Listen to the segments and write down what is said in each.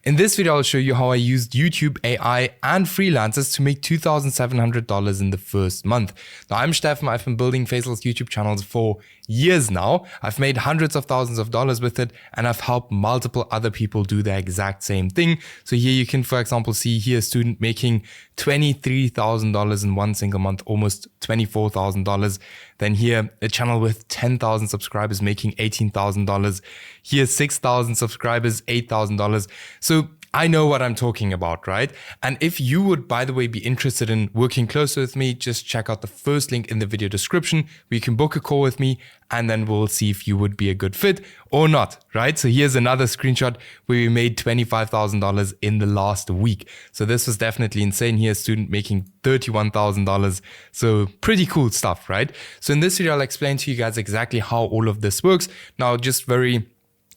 In this video, I'll show you how I used YouTube, AI, and freelancers to make $2,700 in the first month. Now, I'm Steffen. I've been building faceless YouTube channels for years now. I've made hundreds of thousands of dollars with it, and I've helped multiple other people do the exact same thing. So here you can, for example, see here a student making $23,000 in one single month, almost $24,000. Then here, a channel with 10,000 subscribers making $18,000. Here, 6,000 subscribers, $8,000. So I know what I'm talking about, right? And if you would, by the way, be interested in working closer with me, just check out the first link in the video description where you can book a call with me, and then we'll see if you would be a good fit or not, right? So here's another screenshot where we made $25,000 in the last week. So this was definitely insane. Here, a student making $31,000. So pretty cool stuff, right? So in this video, I'll explain to you guys exactly how all of this works. Now, just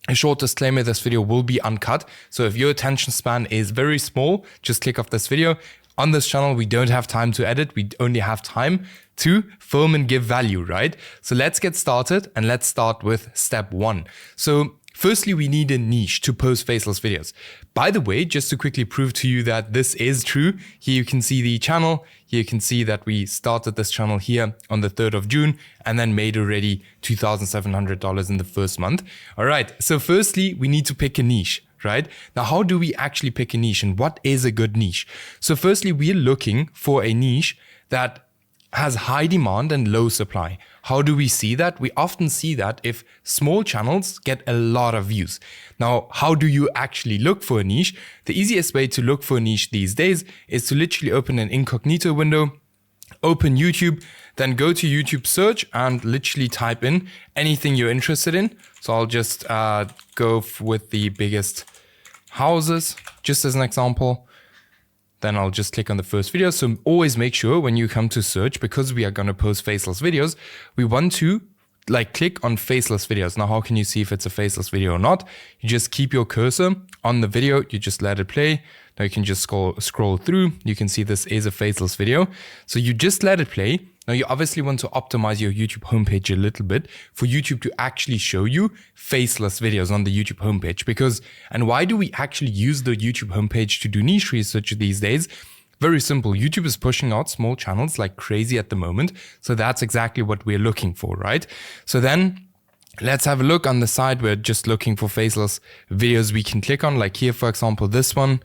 a short disclaimer, this video will be uncut. So if your attention span is very small, just click off this video. On this channel, we don't have time to edit. We only have time to film and give value, right? So let's get started, and let's start with step one. So firstly, we need a niche to post faceless videos. By the way, just to quickly prove to you that this is true, here you can see the channel. Here you can see that we started this channel here on the 3rd of June and then made already $2,700 in the first month. All right, so firstly, we need to pick a niche, right? Now, how do we actually pick a niche, and what is a good niche? So firstly, we're looking for a niche that has high demand and low supply. How do we see that? We often see that if small channels get a lot of views. Now, how do you actually look for a niche? The easiest way to look for a niche these days is to literally open an incognito window, open YouTube, then go to YouTube search and literally type in anything you're interested in. So I'll just go with the biggest houses, just as an example. Then I'll just click on the first video. So always make sure when you come to search, because we are going to post faceless videos, we want to click on faceless videos. Now, how can you see if it's a faceless video or not? You just keep your cursor on the video. You just let it play. Now you can just scroll through. You can see this is a faceless video. So you just let it play. Now you obviously want to optimize your YouTube homepage a little bit for YouTube to actually show you faceless videos on the YouTube homepage. And why do we actually use the YouTube homepage to do niche research these days? Very simple. YouTube is pushing out small channels like crazy at the moment. So that's exactly what we're looking for, right? So then let's have a look on the side. We're just looking for faceless videos we can click on, like here, for example, this one.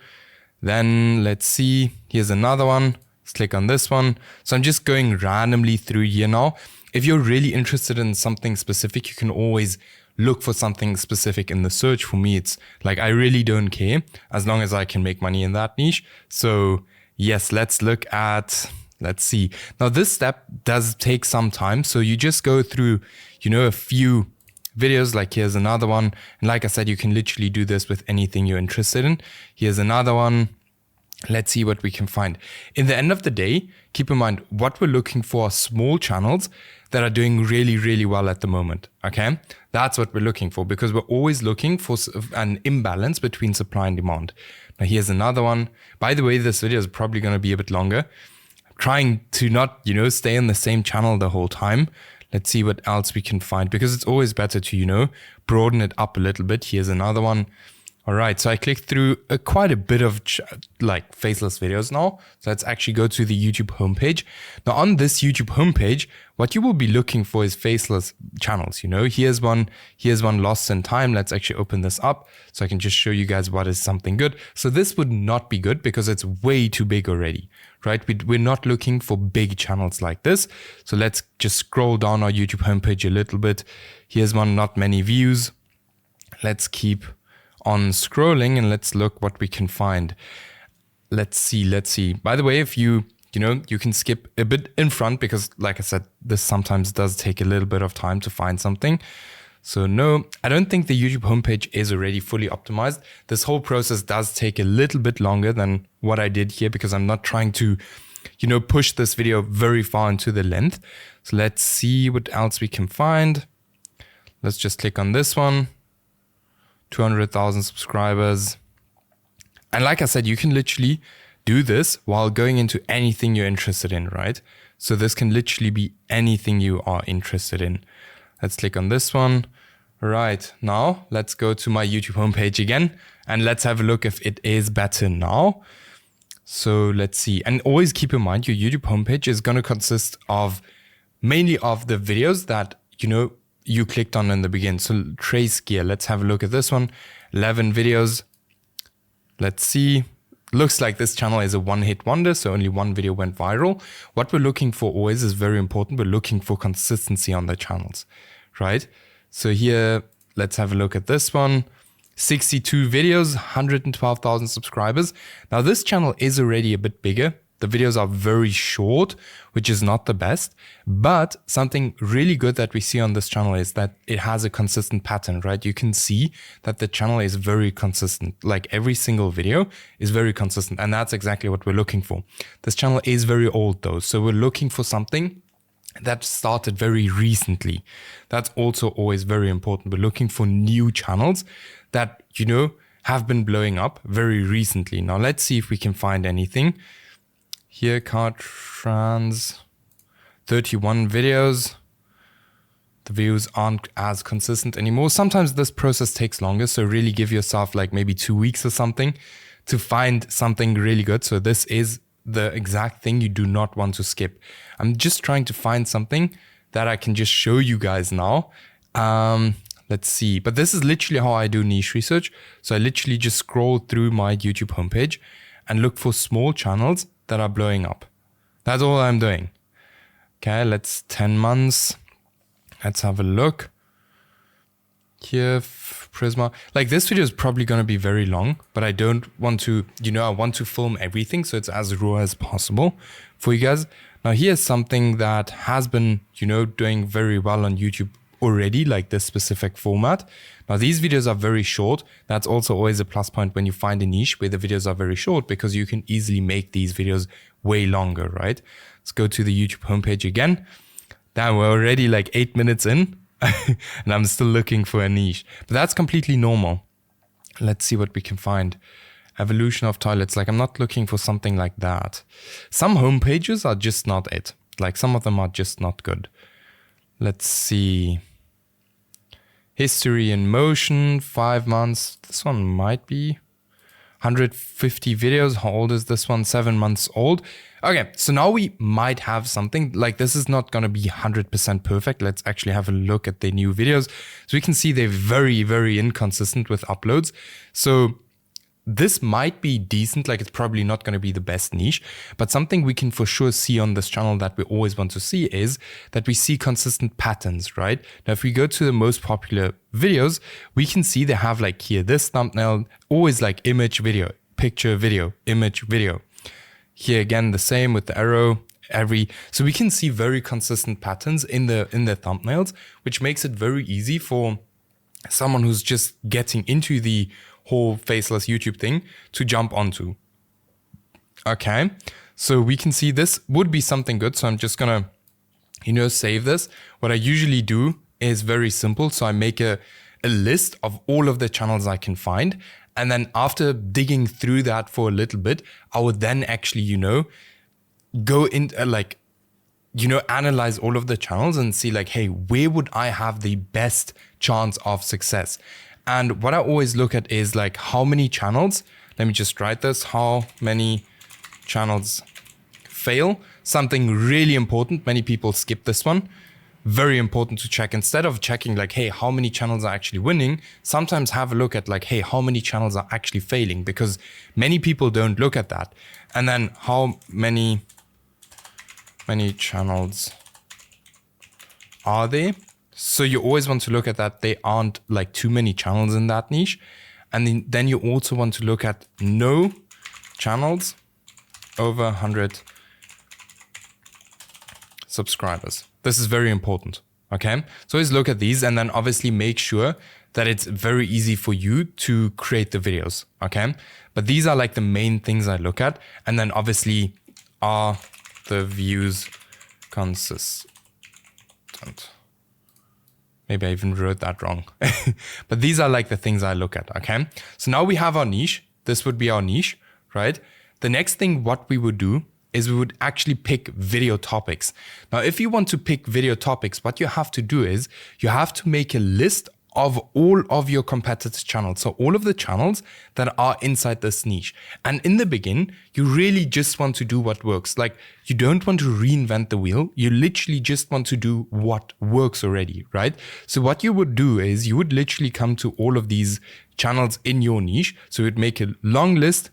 Then let's see, here's another one. Let's click on this one. So I'm just going randomly through here now. If you're really interested in something specific, you can always look for something specific in the search. For me, it's like, I really don't care as long as I can make money in that niche. So yes, let's look at, let's see. Now this step does take some time. So you just go through, a few videos, like here's another one. And like I said, you can literally do this with anything you're interested in. Here's another one. Let's see what we can find. In the end of the day, keep in mind what we're looking for are small channels that are doing really, really well at the moment. Okay, that's what we're looking for, because we're always looking for an imbalance between supply and demand. Now here's another one. By the way, this video is probably going to be a bit longer. I'm trying to not, stay on the same channel the whole time. Let's see what else we can find, because it's always better to, broaden it up a little bit. Here's another one. All right, so I clicked through quite a bit of faceless videos now. So let's actually go to the YouTube homepage. Now on this YouTube homepage, what you will be looking for is faceless channels. Here's one lost in time. Let's actually open this up so I can just show you guys what is something good. So this would not be good because it's way too big already, right? We're not looking for big channels like this. So let's just scroll down our YouTube homepage a little bit. Here's one, not many views. Let's keep on scrolling and let's look what we can find. Let's see. By the way, if you can skip a bit in front, because like I said, this sometimes does take a little bit of time to find something. So no, I don't think the YouTube homepage is already fully optimized. This whole process does take a little bit longer than what I did here, because I'm not trying to, push this video very far into the length. So let's see what else we can find. Let's just click on this one. 200,000 subscribers. And like I said, you can literally do this while going into anything you're interested in, right? So this can literally be anything you are interested in. Let's click on this one. Right, now let's go to my YouTube homepage again and let's have a look if it is better now. So let's see. And always keep in mind your YouTube homepage is going to consist of mainly of the videos that, you clicked on in the beginning. So trace gear, let's have a look at this one. 11 videos. Let's see. Looks like this channel is a one-hit wonder, so only one video went viral. What we're looking for always is very important. We're looking for consistency on the channels, right? So here, let's have a look at this one. 62 videos, 112,000 subscribers. Now this channel is already a bit bigger. The videos are very short, which is not the best, but something really good that we see on this channel is that it has a consistent pattern, right? You can see that the channel is very consistent. Like every single video is very consistent, and that's exactly what we're looking for. This channel is very old though, so we're looking for something that started very recently. That's also always very important. We're looking for new channels that, have been blowing up very recently. Now let's see if we can find anything. Here, car trans, 31 videos. The views aren't as consistent anymore. Sometimes this process takes longer, so really give yourself like maybe 2 weeks or something to find something really good. So this is the exact thing you do not want to skip. I'm just trying to find something that I can just show you guys now. Let's see. But this is literally how I do niche research. So I literally just scroll through my YouTube homepage and look for small channels that are blowing up. That's all I'm doing. Okay, let's 10 months. Let's have a look. Here, Prisma. Like this video is probably going to be very long, but I don't want to, I want to film everything so it's as raw as possible for you guys. Now here's something that has been, doing very well on YouTube already, like this specific format. Now these videos are very short. That's also always a plus point when you find a niche where the videos are very short, because you can easily make these videos way longer, right? Let's go to the YouTube homepage again. Now we're already like 8 minutes in and I'm still looking for a niche, but that's completely normal. Let's see what we can find. Evolution of toilets. Like I'm not looking for something like that. Some homepages are just not it. Like some of them are just not good. Let's see. History in motion, 5 months. This one might be 150 videos. How old is this one? 7 months old. Okay, so now we might have something. Like this is not going to be 100% perfect. Let's actually have a look at the new videos. So we can see they're very, very inconsistent with uploads. So this might be decent, like it's probably not going to be the best niche, but something we can for sure see on this channel that we always want to see is that we see consistent patterns, right? Now, if we go to the most popular videos, we can see they have like here, this thumbnail, always like image, video, picture, video, image, video. Here again, the same with the arrow, so we can see very consistent patterns in the thumbnails, which makes it very easy for someone who's just getting into the whole faceless YouTube thing to jump onto. Okay, so we can see this would be something good. So I'm just gonna, save this. What I usually do is very simple. So I make a list of all of the channels I can find. And then after digging through that for a little bit, I would then actually, go in analyze all of the channels and see like, hey, where would I have the best chance of success? And what I always look at is like how many channels, let me just write this, how many channels fail. Something really important. Many people skip this one. Very important to check. Instead of checking like, hey, how many channels are actually winning, sometimes have a look at like, hey, how many channels are actually failing? Because many people don't look at that. And then how many channels are there? So you always want to look at that. They aren't like too many channels in that niche. And then you also want to look at no channels over 100 subscribers. This is very important. Okay. So always look at these and then obviously make sure that it's very easy for you to create the videos. Okay. But these are like the main things I look at. And then obviously are the views consistent? Maybe I even wrote that wrong. But these are like the things I look at, okay? So now we have our niche. This would be our niche, right? The next thing what we would do is we would actually pick video topics. Now, if you want to pick video topics, what you have to do is you have to make a list of all of your competitors' channels. So all of the channels that are inside this niche. And in the beginning, you really just want to do what works. Like, you don't want to reinvent the wheel. You literally just want to do what works already, right? So what you would do is you would literally come to all of these channels in your niche. So you'd make a long list,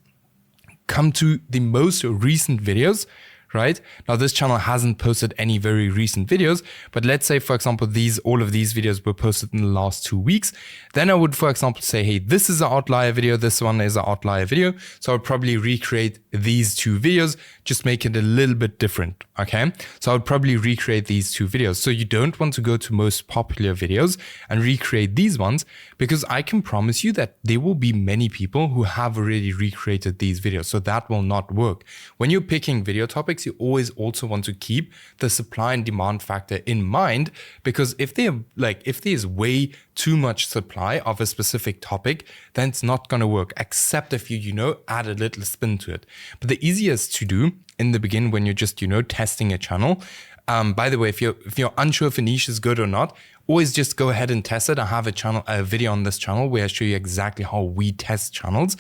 come to the most recent videos, right? Now, this channel hasn't posted any very recent videos, but let's say, for example, all of these videos were posted in the last 2 weeks. Then I would, for example, say, hey, this is an outlier video. This one is an outlier video. So I would probably recreate these 2 videos, just make it a little bit different. Okay. So I would probably recreate these 2 videos. So you don't want to go to most popular videos and recreate these ones, because I can promise you that there will be many people who have already recreated these videos. So that will not work. When you're picking video topics, you always also want to keep the supply and demand factor in mind, because if there's way too much supply of a specific topic, then it's not going to work, except if you add a little spin to it. But the easiest to do in the beginning, when you're just, testing a channel, by the way, if you're unsure if a niche is good or not, always just go ahead and test it. I have a video on this channel where I show you exactly how we test channels.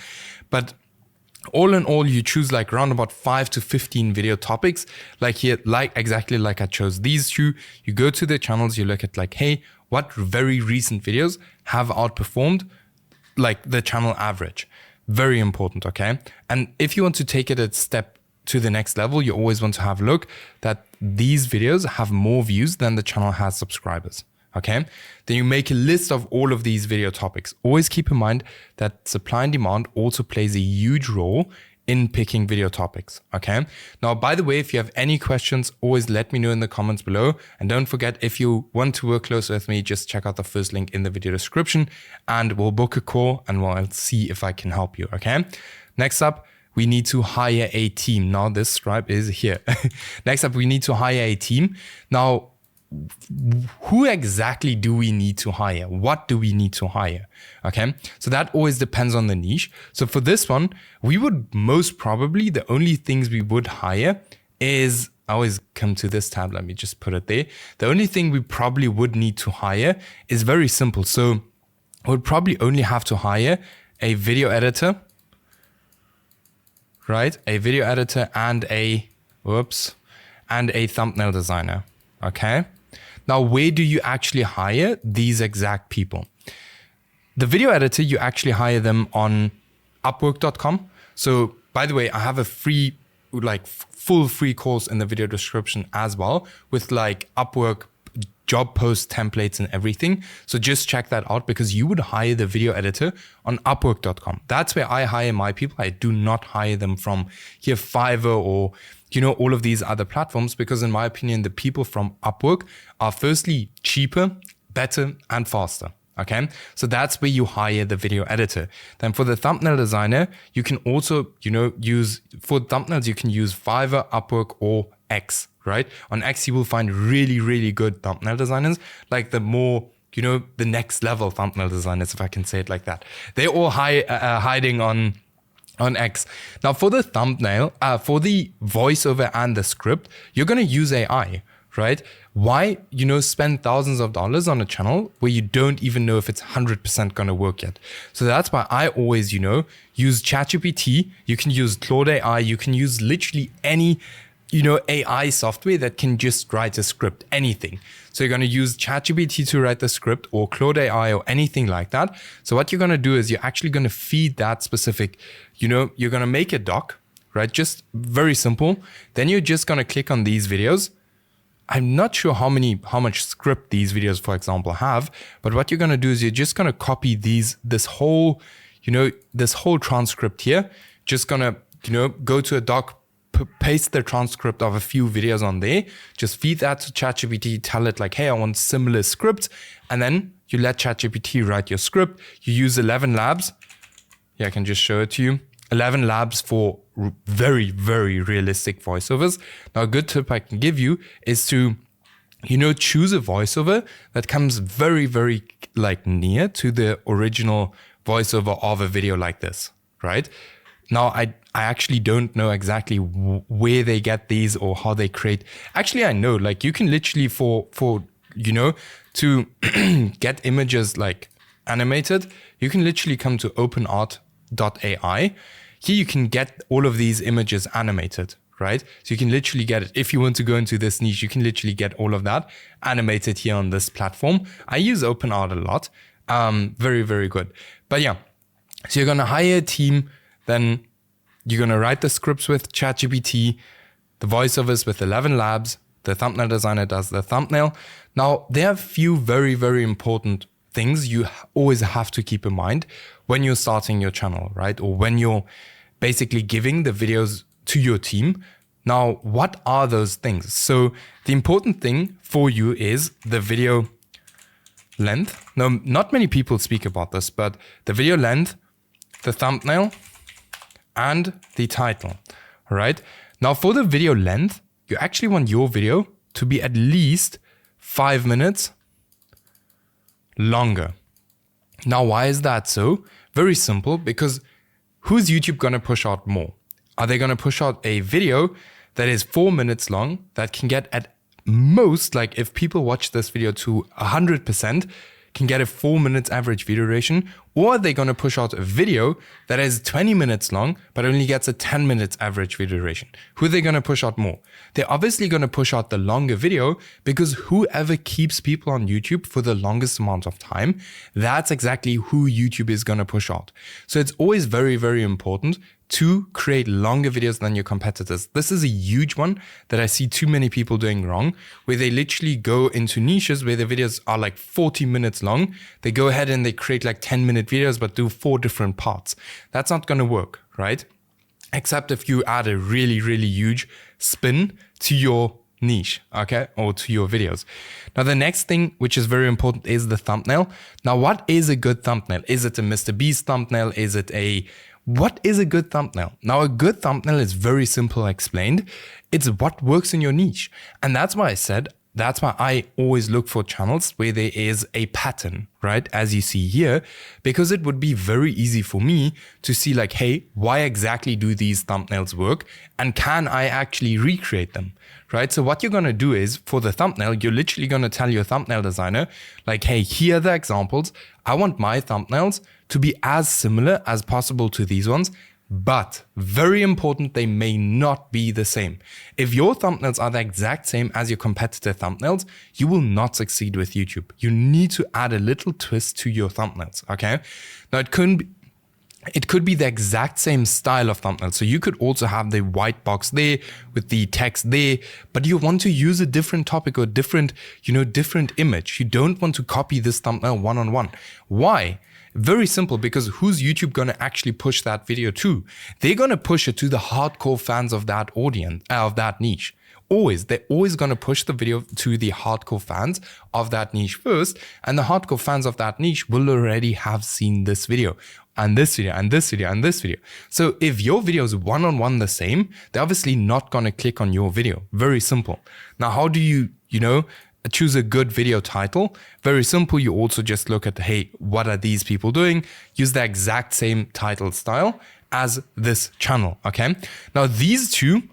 But all in all, you choose like around about 5 to 15 video topics, like here, exactly like I chose these 2. You go to the channels, you look at like, hey, what very recent videos have outperformed like the channel average? Very important, okay? And if you want to take it a step to the next level, you always want to have a look that these videos have more views than the channel has subscribers. Okay, then you make a list of all of these video topics. Always keep in mind that supply and demand also plays a huge role in picking video topics. Okay, now, by the way, if you have any questions, always let me know in the comments below. And don't forget, if you want to work closer with me, just check out the first link in the video description and we'll book a call and we'll see if I can help you. Okay, next up, we need to hire a team. Now, this stripe is here. Next up, we need to hire a team. Now, who exactly do we need to hire? What do we need to hire? Okay, so that always depends on the niche. So for this one, we would most probably, the only things we would hire is, I always come to this tab, let me just put it there. The only thing we probably would need to hire is very simple. So I would probably only have to hire a video editor, right? A video editor and a thumbnail designer, okay? Now, where do you actually hire these exact people? The video editor, you actually hire them on Upwork.com. So, by the way, I have a free, full free course in the video description as well with like Upwork job post templates and everything. So just check that out, because you would hire the video editor on Upwork.com. That's where I hire my people. I do not hire them from here, Fiverr or all of these other platforms, because in my opinion, the people from Upwork are firstly cheaper, better, and faster. Okay, so that's where you hire the video editor. Then for the thumbnail designer, you can also, for thumbnails, you can use Fiverr, Upwork, or X, right? On X, you will find really, really good thumbnail designers, like the more, the next level thumbnail designers, if I can say it like that. They're all hiding on X. Now, for the thumbnail, for the voiceover and the script, you're going to use AI, right? Why, spend thousands of dollars on a channel where you don't even know if it's 100% going to work yet? So that's why I always, use ChatGPT. You can use Claude AI. You can use literally any, AI software that can just write a script, anything. So you're going to use ChatGPT to write the script, or Claude AI, or anything like that. So what you're going to do is you're actually going to feed that specific, you're going to make a doc, right? Just very simple. Then you're just going to click on these videos. I'm not sure how much script these videos, for example, have, but what you're going to do is you're just going to copy this whole transcript here. Just going to, go to a doc, paste the transcript of a few videos on there, just feed that to ChatGPT, tell it like, hey, I want similar scripts. And then you let ChatGPT write your script. You use ElevenLabs. Yeah, I can just show it to you. ElevenLabs for very, very realistic voiceovers. Now, a good tip I can give you is to, choose a voiceover that comes very, very near to the original voiceover of a video like this, right? Now, I actually don't know exactly where they get these or how they create. Actually, I know, you can literally to get images animated, you can literally come to openart.ai. Here you can get all of these images animated, right? So you can literally get it. If you want to go into this niche, you can literally get all of that animated here on this platform. I use OpenArt a lot. Very, very good. But yeah, so you're going to hire a team, then you're going to write the scripts with ChatGPT, the voiceovers with ElevenLabs, the thumbnail designer does the thumbnail. Now, there are a few very, very important things you always have to keep in mind when you're starting your channel, right? Or when you're basically giving the videos to your team. Now, what are those things? So the important thing for you is the video length. Now, not many people speak about this, but the video length, the thumbnail, and the title, all right? Now, for the video length, you actually want your video to be at least 5 minutes longer. Now, why is that so? Very simple, because who's YouTube going to push out more? Are they going to push out a video that is 4 minutes long that can get at most, like if people watch this video to 100%, can get a 4 minutes average video duration? Or are they going to push out a video that is 20 minutes long, but only gets a 10 minutes average video duration? Who are they going to push out more? They're obviously going to push out the longer video, because whoever keeps people on YouTube for the longest amount of time, that's exactly who YouTube is going to push out. So it's always very, very important to create longer videos than your competitors. This is a huge one that I see too many people doing wrong, where they literally go into niches where the videos are like 40 minutes long. They go ahead and they create like 10-minute videos, but do 4 different parts. That's not going to work, right? Except if you add a really, really huge spin to your niche, okay, or to your videos. Now, the next thing, which is very important, is the thumbnail. Now, what is a good thumbnail? Is it a Mr. Beast thumbnail? What is a good thumbnail? Now, a good thumbnail is very simple explained. It's what works in your niche. And that's why I always look for channels where there is a pattern, right? As you see here, because it would be very easy for me to see like, hey, why exactly do these thumbnails work? And can I actually recreate them, right? So what you're going to do is, for the thumbnail, you're literally going to tell your thumbnail designer, like, hey, here are the examples. I want my thumbnails to be as similar as possible to these ones, but very important, they may not be the same. If your thumbnails are the exact same as your competitor thumbnails, you will not succeed with YouTube. You need to add a little twist to your thumbnails, okay? Now, it could be the exact same style of thumbnail. So you could also have the white box there with the text there, but you want to use a different topic or different image. You don't want to copy this thumbnail one-on-one. Why? Very simple, because who's YouTube going to actually push that video to? They're going to push it to the hardcore fans of that audience, of that niche. They're always going to push the video to the hardcore fans of that niche first, and the hardcore fans of that niche will already have seen this video, and this video, and this video, and this video. So if your video is one-on-one the same, they're obviously not going to click on your video. Very simple. Now, how do you choose a good video title? Very simple. You also just look at, hey, what are these people doing? Use the exact same title style as this channel, okay? Now, these two,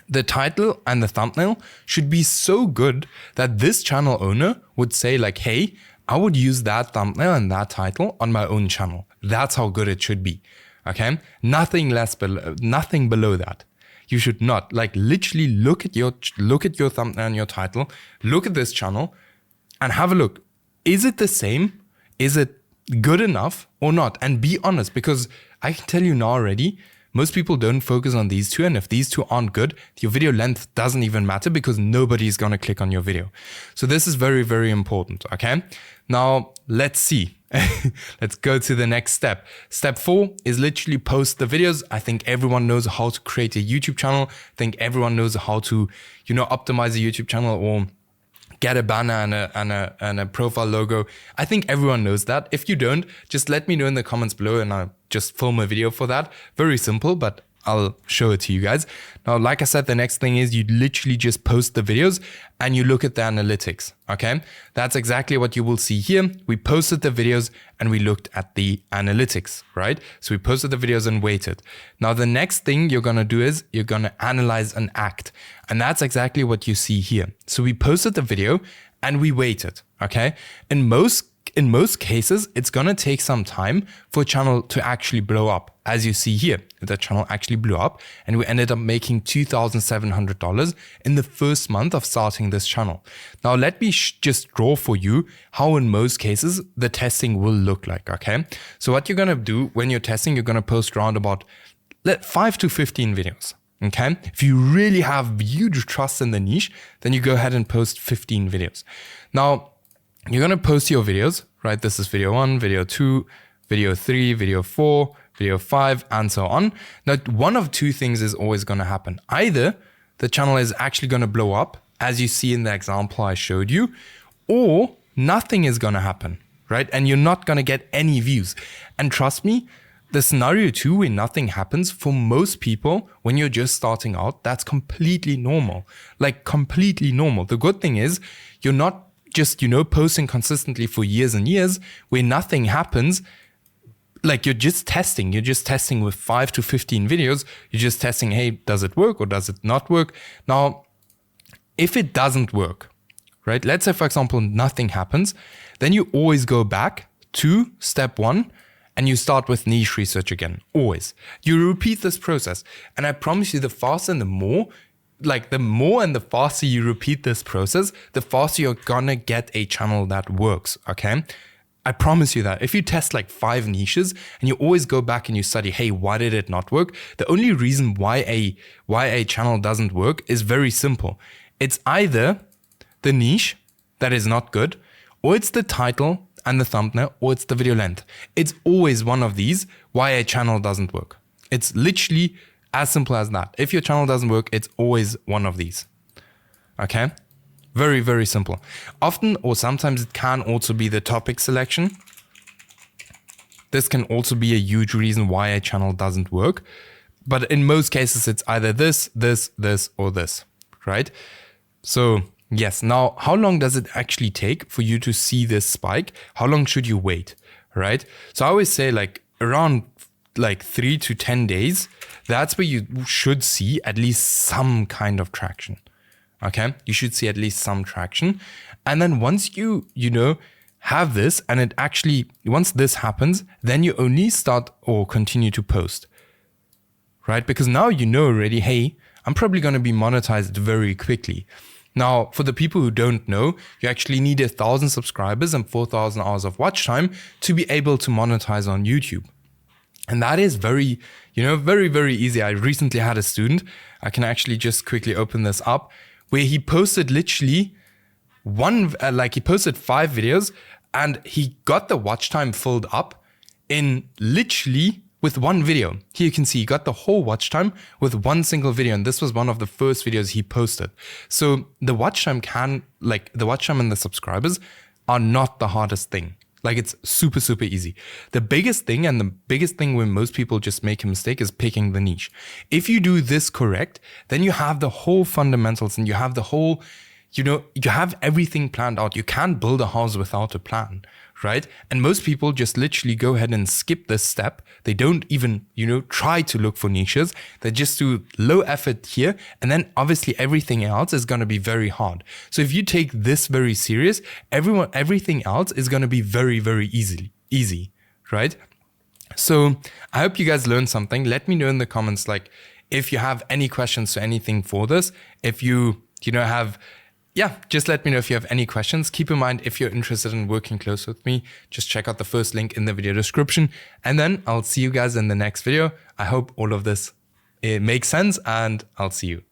the title and the thumbnail, should be so good that this channel owner would say like, hey, I would use that thumbnail and that title on my own channel. That's how good it should be, okay? Nothing below that. You should not, like, literally look at your thumbnail and your title, look at this channel and have a look. Is it the same? Is it good enough or not? And be honest, because I can tell you now already, most people don't focus on these two. And if these two aren't good, your video length doesn't even matter, because nobody's going to click on your video. So this is very, very important. Okay. Now let's see. Let's go to the next step. Step 4 is literally post the videos. I think everyone knows how to create a YouTube channel. I think everyone knows how to, optimize a YouTube channel or get a banner and a profile logo. I think everyone knows that. If you don't, just let me know in the comments below and I'll just film a video for that. Very simple, but I'll show it to you guys. Now, like I said, the next thing is you literally just post the videos and you look at the analytics, okay? That's exactly what you will see here. We posted the videos and we looked at the analytics, right? So we posted the videos and waited. Now, the next thing you're gonna do is you're gonna analyze and act. And that's exactly what you see here. So we posted the video and we waited, okay? In most in most cases, it's going to take some time for a channel to actually blow up. As you see here, the channel actually blew up and we ended up making $2,700 in the first month of starting this channel. Now, let me just draw for you how in most cases the testing will look like, okay? So what you're going to do when you're testing, you're going to post around about 5 to 15 videos. Okay. If you really have huge trust in the niche, then you go ahead and post 15 videos. Now, you're going to post your videos, right? This is video 1, video 2, video 3, video 4, video 5, and so on. Now, one of two things is always going to happen. Either the channel is actually going to blow up, as you see in the example I showed you, or nothing is going to happen, right? And you're not going to get any views. And trust me, the scenario 2 where nothing happens, for most people, when you're just starting out, that's completely normal. Like completely normal. The good thing is you're not just, posting consistently for years and years where nothing happens. Like you're just testing. You're just testing with 5 to 15 videos. You're just testing, hey, does it work or does it not work? Now, if it doesn't work, right? Let's say, for example, nothing happens. Then you always go back to step 1 and you start with niche research again, always. You repeat this process. And I promise you, the faster and the more and the faster you repeat this process, the faster you're gonna get a channel that works, okay? I promise you that. If you test like 5 niches and you always go back and you study, hey, why did it not work? The only reason why a channel doesn't work is very simple. It's either the niche that is not good, or it's the title and the thumbnail, or it's the video length. It's always one of these why a channel doesn't work. It's literally as simple as that. If your channel doesn't work, it's always one of these. Okay? Very, very simple. Often or sometimes it can also be the topic selection. This can also be a huge reason why a channel doesn't work. But in most cases, it's either this, or this, right? So yes, now how long does it actually take for you to see this spike? How long should you wait, right? So I always say around 3 to 10 days, that's where you should see at least some kind of traction. Okay, you should see at least some traction. And then once you have this and once this happens, then you only start or continue to post, right? Because now you know already, hey, I'm probably going to be monetized very quickly. Now, for the people who don't know, you actually need 1,000 subscribers and 4,000 hours of watch time to be able to monetize on YouTube. And that is very, very, very easy. I recently had a student, I can actually just quickly open this up, where he posted literally he posted 5 videos and he got the watch time filled up in literally with one video. Here you can see he got the whole watch time with one single video. And this was one of the first videos he posted. So the watch time and the subscribers are not the hardest thing. Like it's super, super easy. The biggest thing where most people just make a mistake is picking the niche. If you do this correct, then you have the whole fundamentals and you have the whole, you have everything planned out. You can't build a house without a plan, right? And most people just literally go ahead and skip this step. They don't even, try to look for niches. They just do low effort here. And then obviously everything else is going to be very hard. So if you take this very serious, everything else is going to be very, very easy, right? So I hope you guys learned something. Let me know in the comments, if you have any questions to anything for this, if you just let me know if you have any questions. Keep in mind, if you're interested in working close with me, just check out the first link in the video description. And then I'll see you guys in the next video. I hope all of this makes sense and I'll see you.